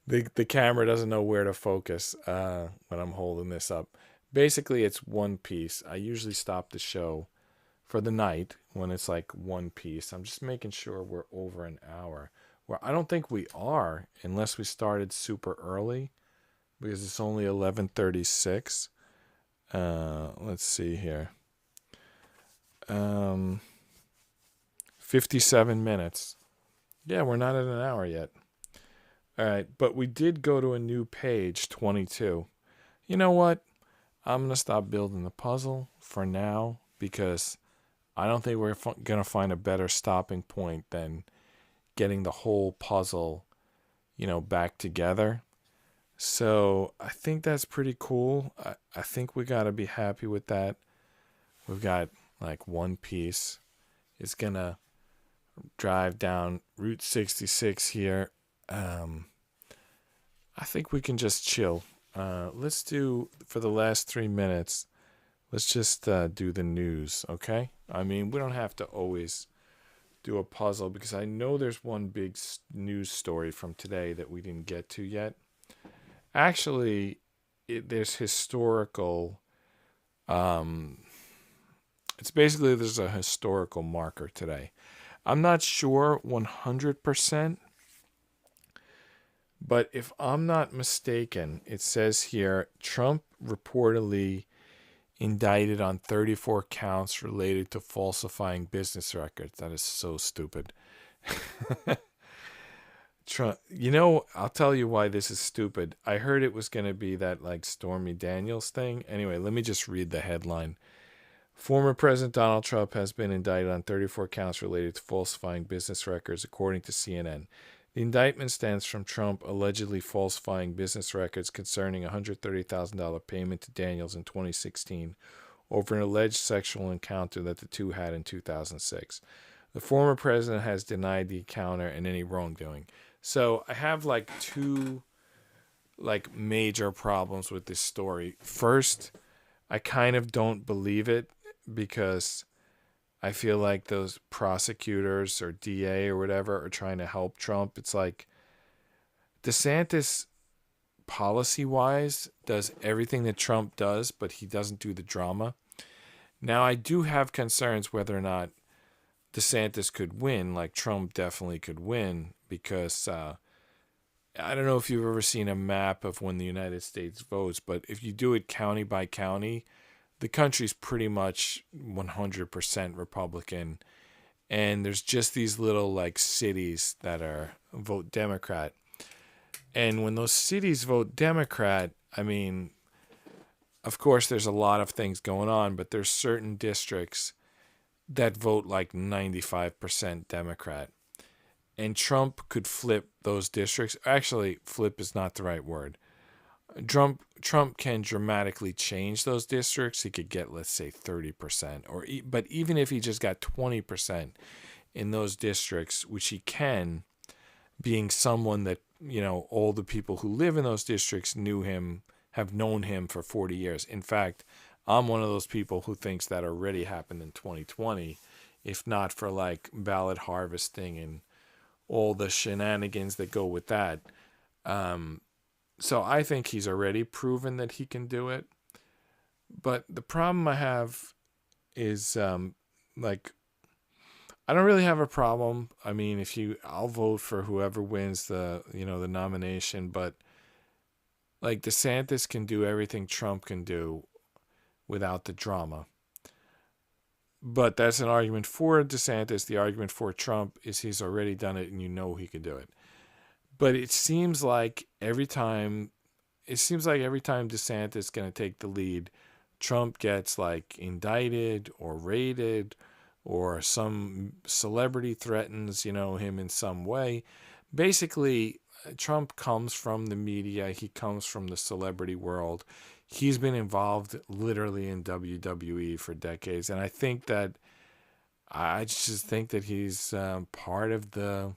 Speaker 1: the camera doesn't know where to focus when I'm holding this up. Basically, it's one piece. I usually stop the show for the night when it's like one piece. I'm just making sure we're over an hour. Well, I don't think we are unless we started super early, because it's only 11:36. Let's see here. 57 minutes. Yeah, we're not at an hour yet. All right, but we did go to a new page, 22. You know what? I'm going to stop building the puzzle for now, because I don't think we're going to find a better stopping point than getting the whole puzzle, back together. So I think that's pretty cool. I think we got to be happy with that. We've got like one piece. It's going to drive down Route 66 here. I think we can just chill. Let's do, for the last 3 minutes, let's just do the news, okay? I mean, we don't have to always do a puzzle, because I know there's one big news story from today that we didn't get to yet. Actually, there's historical... it's basically, there's a historical marker today. I'm not sure 100%, but if I'm not mistaken, it says here, Trump reportedly indicted on 34 counts related to falsifying business records. That is so stupid. Trump, I'll tell you why this is stupid. I heard it was going to be that like Stormy Daniels thing. Anyway, let me just read the headline. Former President Donald Trump has been indicted on 34 counts related to falsifying business records, according to CNN. The indictment stems from Trump allegedly falsifying business records concerning a $130,000 payment to Daniels in 2016 over an alleged sexual encounter that the two had in 2006. The former president has denied the encounter and any wrongdoing. So I have like two major problems with this story. First, I kind of don't believe it because I feel like those prosecutors or DA or whatever are trying to help Trump. It's like DeSantis, policy wise, does everything that Trump does, but he doesn't do the drama. Now, I do have concerns whether or not DeSantis could win, like Trump definitely could win, because I don't know if you've ever seen a map of when the United States votes, but if you do it county by county, the country's pretty much 100% Republican. And there's just these little like cities that are vote Democrat. And when those cities vote Democrat, I mean, of course, there's a lot of things going on, but there's certain districts that vote like 95% Democrat. And Trump could flip those districts. Actually, flip is not the right word. Trump can dramatically change those districts. He could get, let's say, 30%, but even if he just got 20% in those districts, which he can, being someone that, all the people who live in those districts knew him, have known him for 40 years. In fact, I'm one of those people who thinks that already happened in 2020, if not for like ballot harvesting and all the shenanigans that go with that. So I think he's already proven that he can do it. But the problem I have is I don't really have a problem. I mean, I'll vote for whoever wins the nomination, but like DeSantis can do everything Trump can do without the drama. But that's an argument for DeSantis. The argument for Trump is he's already done it and he can do it. But it seems like every time DeSantis is going to take the lead, Trump gets like indicted or raided, or some celebrity threatens, him in some way. Basically, Trump comes from the media. He comes from the celebrity world. He's been involved literally in WWE for decades. And I just think that he's part of the,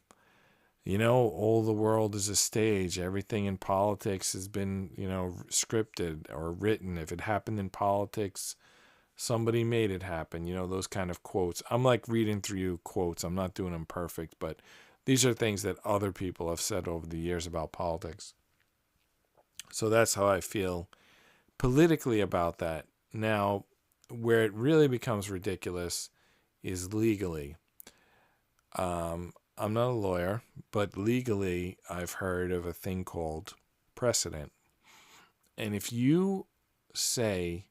Speaker 1: all the world is a stage. Everything in politics has been, scripted or written. If it happened in politics, somebody made it happen. Those kind of quotes. I'm like reading through you quotes. I'm not doing them perfect, but these are things that other people have said over the years about politics. So that's how I feel politically about that. Now, where it really becomes ridiculous is legally. I'm not a lawyer, but legally, I've heard of a thing called precedent. And if you say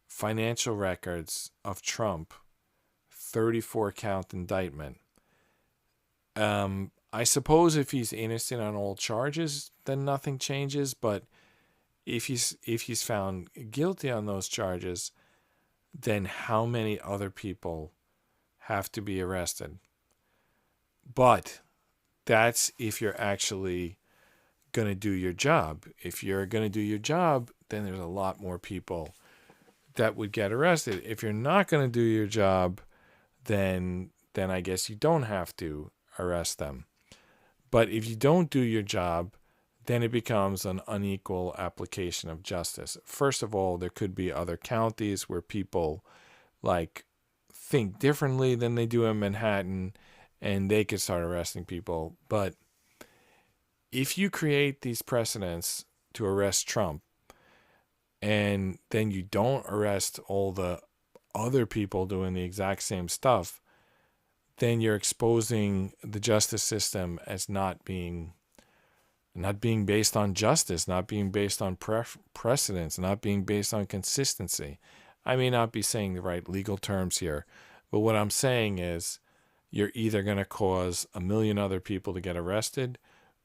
Speaker 1: financial records of Trump, 34 count indictment, I suppose if he's innocent on all charges, then nothing changes. But if he's found guilty on those charges, then how many other people have to be arrested? But that's if you're actually going to do your job. If you're going to do your job, then there's a lot more people that would get arrested. If you're not going to do your job, then I guess you don't have to arrest them. But if you don't do your job, then it becomes an unequal application of justice. First of all, there could be other counties where people like think differently than they do in Manhattan, and they could start arresting people. But if you create these precedents to arrest Trump, and then you don't arrest all the other people doing the exact same stuff, then you're exposing the justice system as not being based on justice, not being based on precedents, not being based on consistency. I may not be saying the right legal terms here, but what I'm saying is you're either going to cause a million other people to get arrested,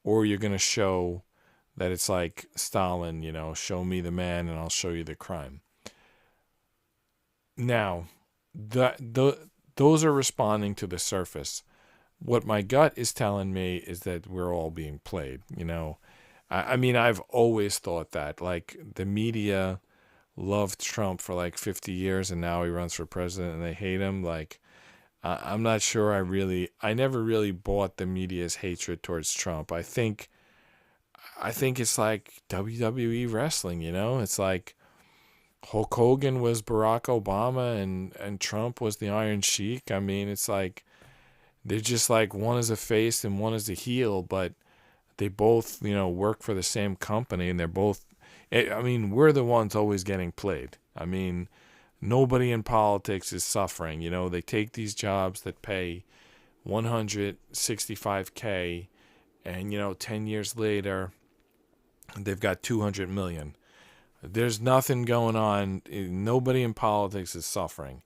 Speaker 1: or you're going to show that it's like Stalin, show me the man and I'll show you the crime. Now, those are responding to the surface. What my gut is telling me is that we're all being played. I mean, I've always thought that. Like, the media loved Trump for like 50 years, and now he runs for president and they hate him. Like, I'm not sure I never really bought the media's hatred towards Trump. I think it's like WWE wrestling, It's like Hulk Hogan was Barack Obama, and Trump was the Iron Sheik. I mean, it's like they're just like one is a face and one is a heel, but they both, work for the same company, and they're both. I mean, we're the ones always getting played. I mean, nobody in politics is suffering. They take these jobs that pay $165K, and 10 years later, they've got 200 million. There's nothing going on. Nobody in politics is suffering.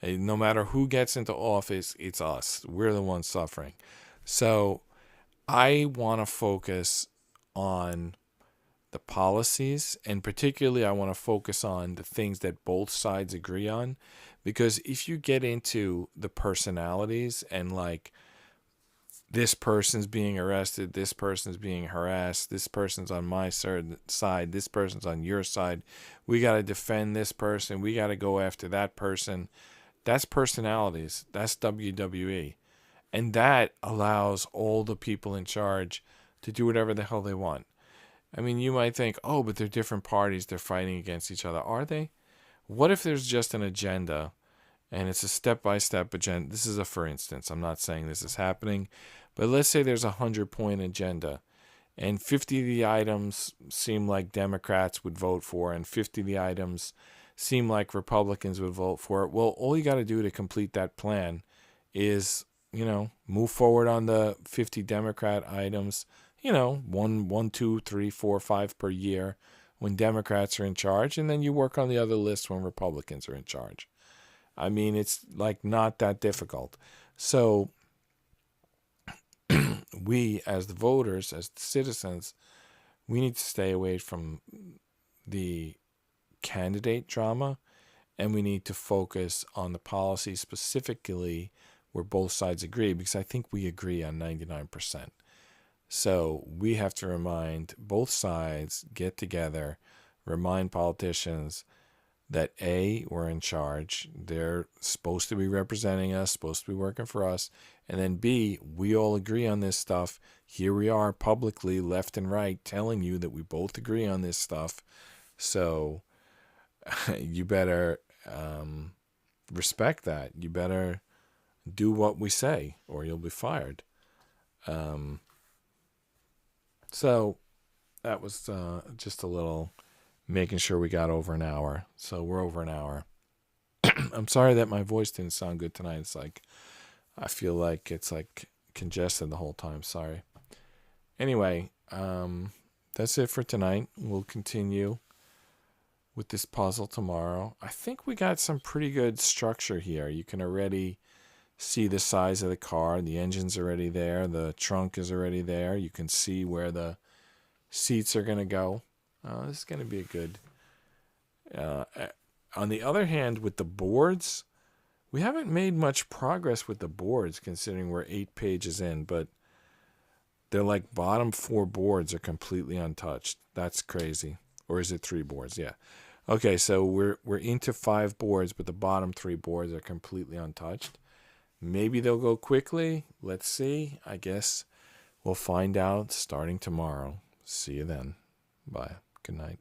Speaker 1: No matter who gets into office, it's us. We're the ones suffering. So I want to focus on the policies, and particularly I want to focus on the things that both sides agree on, because if you get into the personalities and like this person's being arrested, this person's being harassed, this person's on my side, this person's on your side, we got to defend this person, we got to go after that person, that's personalities, that's WWE. And that allows all the people in charge to do whatever the hell they want. I mean, you might think, oh, but they're different parties. They're fighting against each other. Are they? What if there's just an agenda and it's a step-by-step agenda? This is a for instance. I'm not saying this is happening. But let's say there's a 100-point agenda and 50 of the items seem like Democrats would vote for and 50 of the items seem like Republicans would vote for it. Well, all you got to do to complete that plan is, move forward on the 50 Democrat items, 1, 2, 3, 4, 5 per year when Democrats are in charge, and then you work on the other list when Republicans are in charge. I mean, it's like not that difficult. So we, as the voters, as the citizens, we need to stay away from the candidate drama, and we need to focus on the policy specifically where both sides agree, because I think we agree on 99%. So we have to remind both sides, get together, remind politicians that A, we're in charge, they're supposed to be representing us, supposed to be working for us, and then B, we all agree on this stuff. Here we are publicly, left and right, telling you that we both agree on this stuff. So you better respect that. You better do what we say or you'll be fired. So that was just a little making sure we got over an hour. So we're over an hour. I'm sorry that my voice didn't sound good tonight. It's like, I feel like it's like congested the whole time. Sorry. Anyway, that's it for tonight. We'll continue with this puzzle tomorrow. I think we got some pretty good structure here. You can already see the size of the car. The engine's already there. The trunk is already there. You can see where the seats are going to go. This is going to be a good... on the other hand, with the boards, we haven't made much progress with the boards considering we're 8 pages in, but they're like bottom 4 boards are completely untouched. That's crazy. Or is it 3 boards? Yeah. Okay, so we're into 5 boards, but the bottom 3 boards are completely untouched. Maybe they'll go quickly. Let's see. I guess we'll find out starting tomorrow. See you then. Bye. Good night.